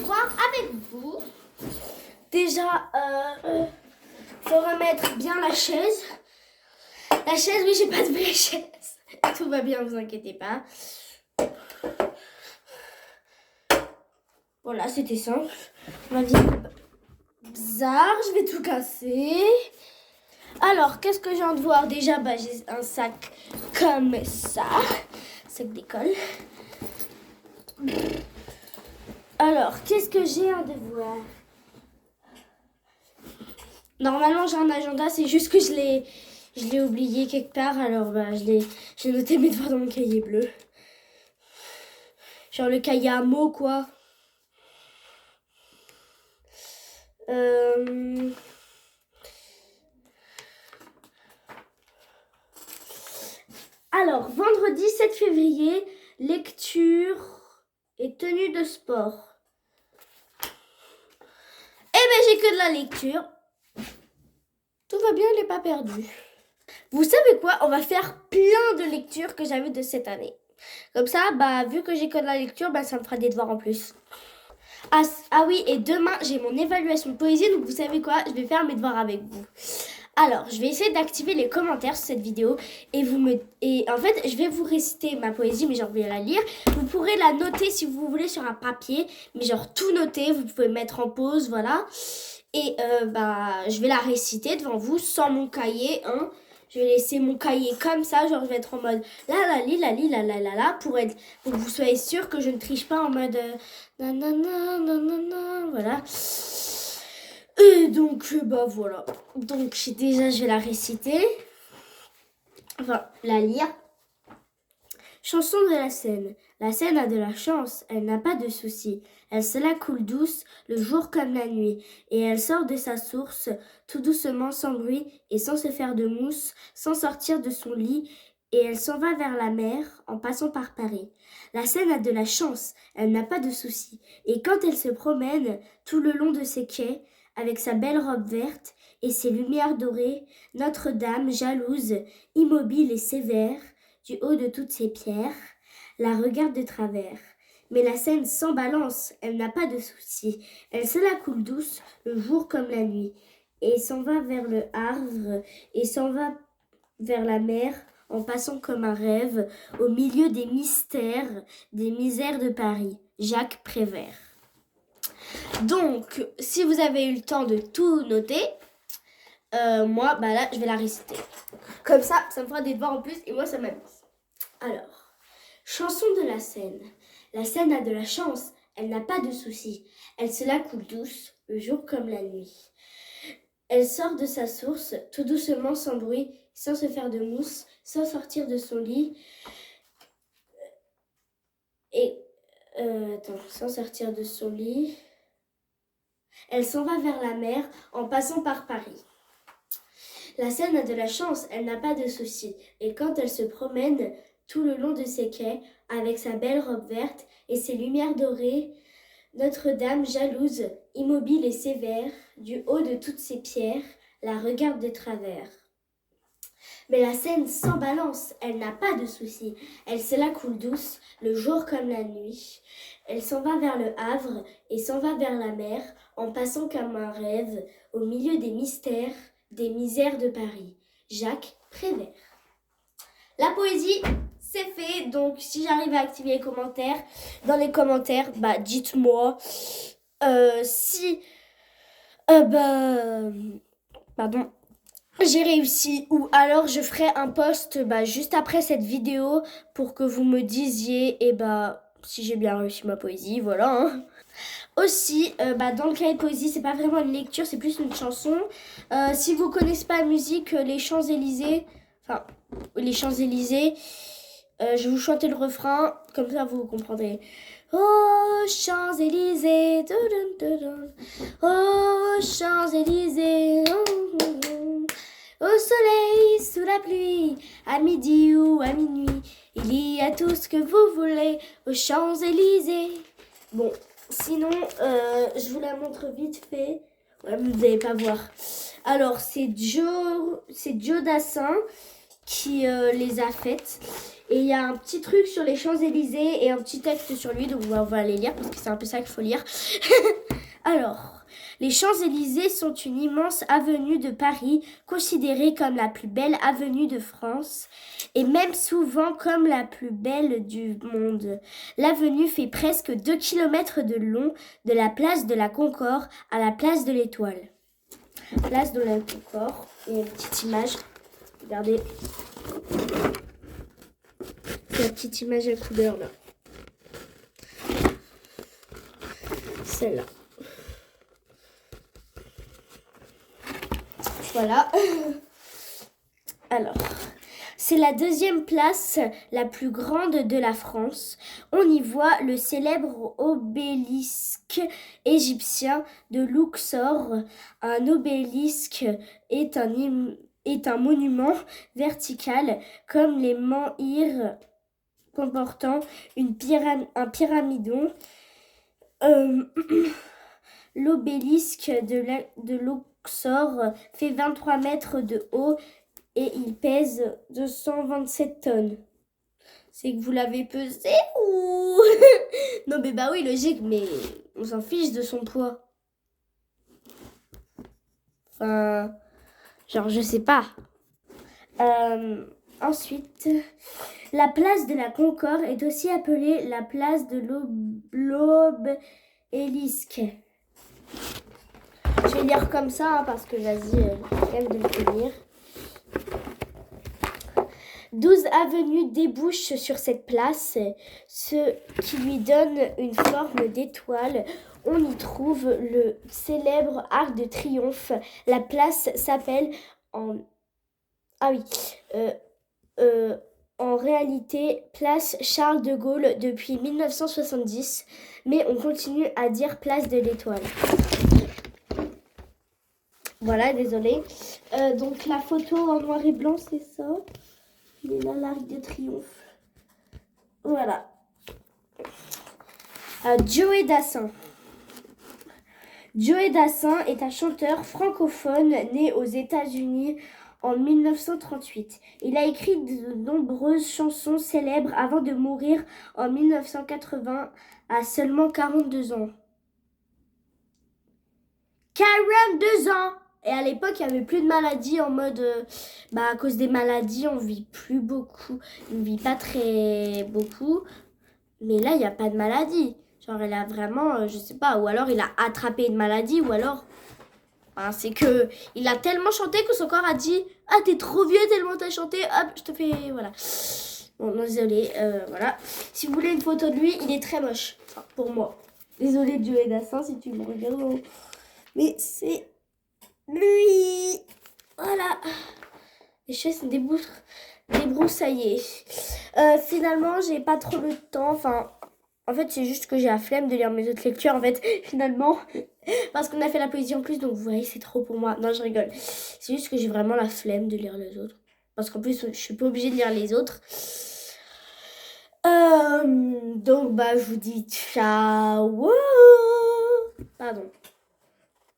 voir avec vous. Déjà, faut remettre bien la chaise. La chaise, oui, j'ai pas de vraie chaise. Tout va bien, vous inquiétez pas. Voilà, c'était simple. Ma vie bizarre, je vais tout casser. Alors, qu'est-ce que j'ai envie de voir? Déjà, j'ai un sac comme ça. Sac d'école. Alors, qu'est-ce que j'ai à devoir? Normalement, j'ai un agenda, c'est juste que je l'ai oublié quelque part. Alors, j'ai noté mes devoirs dans mon cahier bleu. Genre le cahier à mots, quoi. Alors, vendredi 7 février, lecture et tenue de sport. J'ai que de la lecture. Tout va bien, elle n'est pas perdue. Vous savez quoi? On va faire plein de lectures que j'avais de cette année. Comme ça, vu que j'ai que de la lecture, ça me fera des devoirs en plus. Ah oui, et demain, j'ai mon évaluation de poésie. Donc, vous savez quoi? Je vais faire mes devoirs avec vous. Alors, je vais essayer d'activer les commentaires sur cette vidéo. Et en fait, je vais vous réciter ma poésie, mais genre, je vais la lire. Vous pourrez la noter si vous voulez sur un papier. Mais genre, tout noter. Vous pouvez mettre en pause, voilà. Et je vais la réciter devant vous sans mon cahier, hein. Je vais laisser mon cahier comme ça, genre je vais être en mode la pour que vous soyez sûr que je ne triche pas en mode voilà. Et donc voilà. Donc déjà je vais la réciter. Enfin, la lire. Chanson de la Seine. La Seine a de la chance, elle n'a pas de soucis. Elle se la coule douce, le jour comme la nuit, et elle sort de sa source, tout doucement, sans bruit, et sans se faire de mousse, sans sortir de son lit, et elle s'en va vers la mer, en passant par Paris. La Seine a de la chance, elle n'a pas de soucis, et quand elle se promène, tout le long de ses quais, avec sa belle robe verte, et ses lumières dorées, Notre-Dame, jalouse, immobile et sévère, du haut de toutes ses pierres, la regarde de travers. Mais la Seine sans balance, elle n'a pas de soucis. Elle se la coule douce, le jour comme la nuit, et s'en va vers le Havre, et s'en va vers la mer, en passant comme un rêve, au milieu des mystères, des misères de Paris. Jacques Prévert. Donc, si vous avez eu le temps de tout noter, moi, là, je vais la réciter. Comme ça me fera des devoirs en plus, et moi, ça m'amuse. Alors, chanson de la Seine. La Seine a de la chance, elle n'a pas de soucis. Elle se la coule douce, le jour comme la nuit. Elle sort de sa source, tout doucement, sans bruit, sans se faire de mousse, sans sortir de son lit. Sans sortir de son lit. Elle s'en va vers la mer, en passant par Paris. La Seine a de la chance, elle n'a pas de soucis. Et quand elle se promène tout le long de ses quais, avec sa belle robe verte et ses lumières dorées, Notre-Dame, jalouse, immobile et sévère, du haut de toutes ses pierres, la regarde de travers. Mais la Seine sans balance, elle n'a pas de soucis. Elle se la coule douce, le jour comme la nuit. Elle s'en va vers le Havre et s'en va vers la mer, en passant comme un rêve, au milieu des mystères, des misères de Paris. Jacques Prévert. La poésie, c'est fait. Donc, si j'arrive à activer les commentaires, dans les commentaires, dites-moi si j'ai réussi, ou alors je ferai un post juste après cette vidéo pour que vous me disiez si j'ai bien réussi ma poésie, voilà, hein. Aussi, dans le cahier de poésie, c'est pas vraiment une lecture, c'est plus une chanson. Si vous connaissez pas la musique, les Champs-Élysées, je vais vous chanter le refrain, comme ça vous comprendrez. Oh, Champs-Élysées, oh, Champs-Élysées, au soleil, sous la pluie, à midi ou à minuit, il y a tout ce que vous voulez aux Champs-Élysées. Bon, sinon, je vous la montre vite fait. Ouais, vous n'allez pas voir. Alors, c'est Joe Dassin qui les a faites. Et il y a un petit truc sur les Champs-Élysées et un petit texte sur lui, donc on va les lire parce que c'est un peu ça qu'il faut lire. Alors, les Champs-Élysées sont une immense avenue de Paris, considérée comme la plus belle avenue de France, et même souvent comme la plus belle du monde. L'avenue fait presque 2 km de long, de la place de la Concorde à la place de l'Étoile. Place de la Concorde, et une petite image, regardez. La petite image à couleur là. Celle-là. Voilà. Alors, c'est la deuxième place la plus grande de la France. On y voit le célèbre obélisque égyptien de Luxor. Un obélisque est un monument vertical comme les menhirs comportant un pyramidon. L'obélisque de Luxor fait 23 mètres de haut et il pèse 227 tonnes. C'est que vous l'avez pesé ou... Non mais bah oui, logique, mais on s'en fiche de son poids. Enfin, genre je sais pas. Ensuite, la place de la Concorde est aussi appelée la place de l'Obélisque. Je vais lire comme ça parce que vas-y, quand même de le tenir. 12 avenues débouchent sur cette place, ce qui lui donne une forme d'étoile. On y trouve le célèbre Arc de Triomphe. La place s'appelle en réalité place Charles de Gaulle depuis 1970, mais on continue à dire place de l'Étoile. Voilà, désolée. Donc la photo en noir et blanc, c'est ça. Il est là, l'Arc de Triomphe. Voilà. Joey Dassin. Joey Dassin est un chanteur francophone né aux États-Unis en 1938. Il a écrit de nombreuses chansons célèbres avant de mourir en 1980 à seulement 42 ans. 42 ans! Et à l'époque, il n'y avait plus de maladies en mode... à cause des maladies, on vit plus beaucoup. On ne vit pas très beaucoup. Mais là, il n'y a pas de maladie. Genre, il a vraiment, je sais pas, ou alors il a attrapé une maladie, ou alors... c'est que il a tellement chanté que son corps a dit « Ah, t'es trop vieux tellement t'as chanté, hop, je te fais... » Voilà. Bon, non, désolé, voilà. Si vous voulez une photo de lui, il est très moche, enfin, pour moi. Désolé, Joey Dassin, si tu me regardes. Mais c'est lui. Voilà. Les cheveux sont débroussaillés. Finalement, j'ai pas trop le temps, enfin... En fait, c'est juste que j'ai la flemme de lire mes autres lectures, en fait, finalement. Parce qu'on a fait la poésie en plus, donc vous voyez, c'est trop pour moi. Non, je rigole. C'est juste que j'ai vraiment la flemme de lire les autres. Parce qu'en plus, je suis pas obligée de lire les autres. Donc, je vous dis ciao. Pardon.